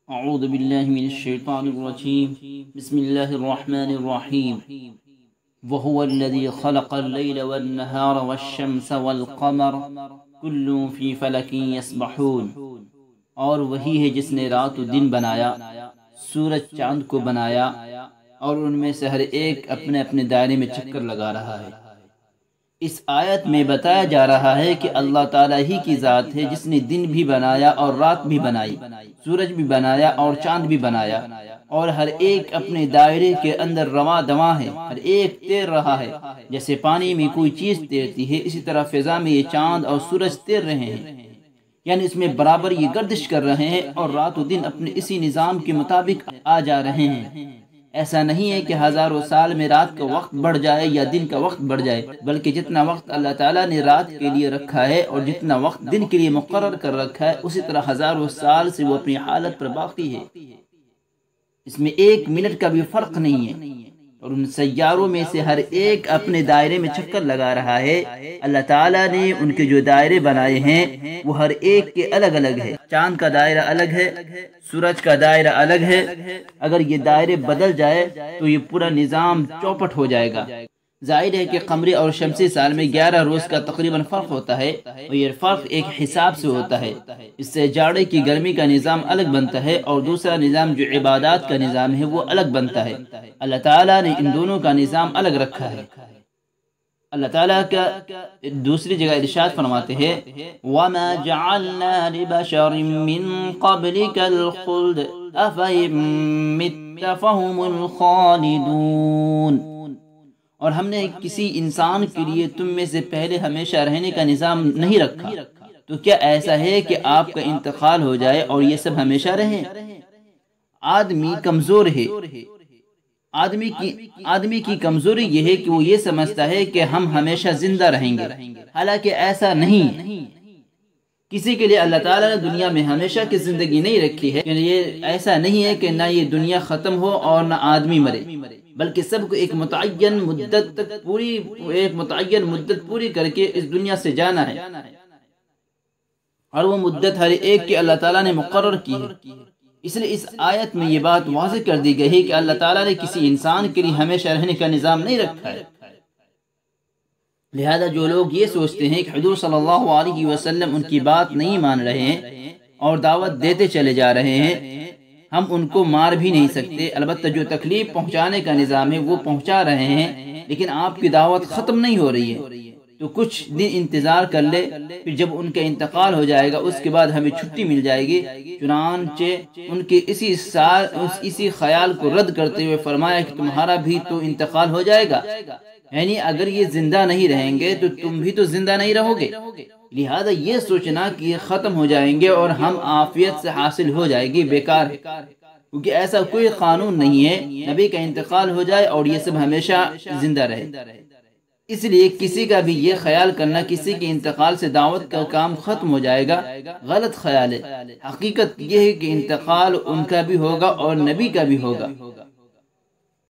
اعوذ باللہ من الشیطان الرجیم بسم اللہ الرحمن الرحیم وهو الذي خلق الليل والنهار والشمس والقمر كل في فلك يسبحون، اور وہی ہے جس نے رات و دن بنایا، سورج چاند کو بنایا، اور ان میں سے ہر ایک اپنے اپنے دائرے میں چکر لگا رہا ہے۔ اس آیت میں بتایا جا رہا ہے کہ اللہ تعالیٰ ہی کی ذات ہے جس نے دن بھی بنایا اور رات بھی بنائی، سورج بھی بنایا اور چاند بھی بنایا، اور ہر ایک اپنے دائرے کے اندر رواں دواں ہے، ہر ایک تیر رہا ہے۔ جیسے پانی میں کوئی چیز تیرتی ہے، اسی طرح فضا میں یہ چاند اور سورج تیر رہے ہیں، یعنی اس میں برابر یہ گردش کر رہے ہیں، اور رات و دن اپنے اسی نظام کے مطابق آ جا رہے ہیں۔ ایسا نہیں ہے کہ ہزاروں سال میں رات کا وقت بڑھ جائے یا دن کا وقت بڑھ جائے، بلکہ جتنا وقت اللہ تعالیٰ نے رات کے لیے رکھا ہے اور جتنا وقت دن کے لیے مقرر کر رکھا ہے، اسی طرح ہزاروں سال سے وہ اپنی حالت پر باقی ہے۔ اس میں ایک منٹ کا بھی فرق نہیں ہے، اور ان سیاروں میں سے ہر ایک اپنے دائرے میں چکر لگا رہا ہے۔ اللہ تعالیٰ نے ان کے جو دائرے بنائے ہیں وہ ہر ایک کے الگ الگ ہے۔ چاند کا دائرہ الگ ہے، سورج کا دائرہ الگ ہے۔ اگر یہ دائرے بدل جائے تو یہ پورا نظام چوپٹ ہو جائے گا۔ ظاہر ہے کہ قمری اور شمسی سال میں 11 روز کا تقریباً فرق ہوتا ہے، اور یہ فرق ایک حساب سے ہوتا ہے۔ اس سے جاڑے کی گرمی کا نظام الگ بنتا ہے، اور دوسرا نظام جو عبادات کا نظام ہے وہ الگ بنتا ہے۔ اللہ تعالیٰ نے ان دونوں کا نظام الگ رکھا ہے۔ اللہ تعالیٰ کا دوسری جگہ ارشاد فرماتے ہیں وَمَا جَعَلْنَا لِبَشَرٍ مِّن قَبْلِكَ الْخُلْدَ أَفَإِن مِّتَّ فَهُمُ الْخَالِدُونَ، اور ہم نے کسی انسان کے لیے تم میں سے پہلے ہمیشہ رہنے کا نظام نہیں رکھا، تو کیا ایسا ہے کہ آپ کا انتقال ہو جائے اور یہ سب ہمیشہ رہیں؟ آدمی کمزور ہے۔ آدمی کی کمزوری یہ ہے کہ وہ یہ سمجھتا ہے کہ ہم ہمیشہ زندہ رہیں گے، حالانکہ ایسا نہیں ہے۔ کسی کے لیے اللہ تعالیٰ نے دنیا میں ہمیشہ کی زندگی نہیں رکھی ہے، یعنی یہ ایسا نہیں ہے کہ نہ یہ دنیا ختم ہو اور نہ آدمی مرے، بلکہ سب کو ایک متعین مدت پوری کر کے اس دنیا سے جانا ہے، اور وہ مدت ہر ایک کے اللہ تعالیٰ نے مقرر کی ہے۔ اس لیے اس آیت میں یہ بات واضح کر دی گئی کہ اللہ تعالیٰ نے کسی انسان کے لیے ہمیشہ رہنے کا نظام نہیں رکھا ہے۔ لہذا جو لوگ یہ سوچتے ہیں کہ حضور صلی اللہ علیہ وسلم ان کی بات نہیں مان رہے ہیں اور دعوت دیتے چلے جا رہے ہیں، ہم ان کو مار بھی نہیں سکتے، البتہ جو تکلیف پہنچانے کا نظام ہے وہ پہنچا رہے ہیں، لیکن آپ کی دعوت ختم نہیں ہو رہی ہے، تو کچھ دن انتظار کر لے، پھر جب ان کا انتقال ہو جائے گا اس کے بعد ہمیں چھٹی مل جائے گی۔ چنانچہ ان کے اسی خیال کو رد کرتے ہوئے فرمایا کہ تمہارا بھی تو انتقال ہو جائے گا، یعنی اگر یہ زندہ نہیں رہیں گے تو تم بھی تو زندہ نہیں رہو گے، لہذا یہ سوچنا کہ یہ ختم ہو جائیں گے اور ہم عافیت سے حاصل ہو جائے گی بیکار ہے، کیونکہ ایسا کوئی قانون نہیں ہے نبی کا انتقال ہو جائے اور یہ سب ہمیشہ زندہ رہے۔ اس لیے کسی کا بھی یہ خیال کرنا کسی کے انتقال سے دعوت کا کام ختم ہو جائے گا غلط خیال ہے۔ حقیقت یہ ہے کہ انتقال ان کا بھی ہوگا اور نبی کا بھی ہوگا،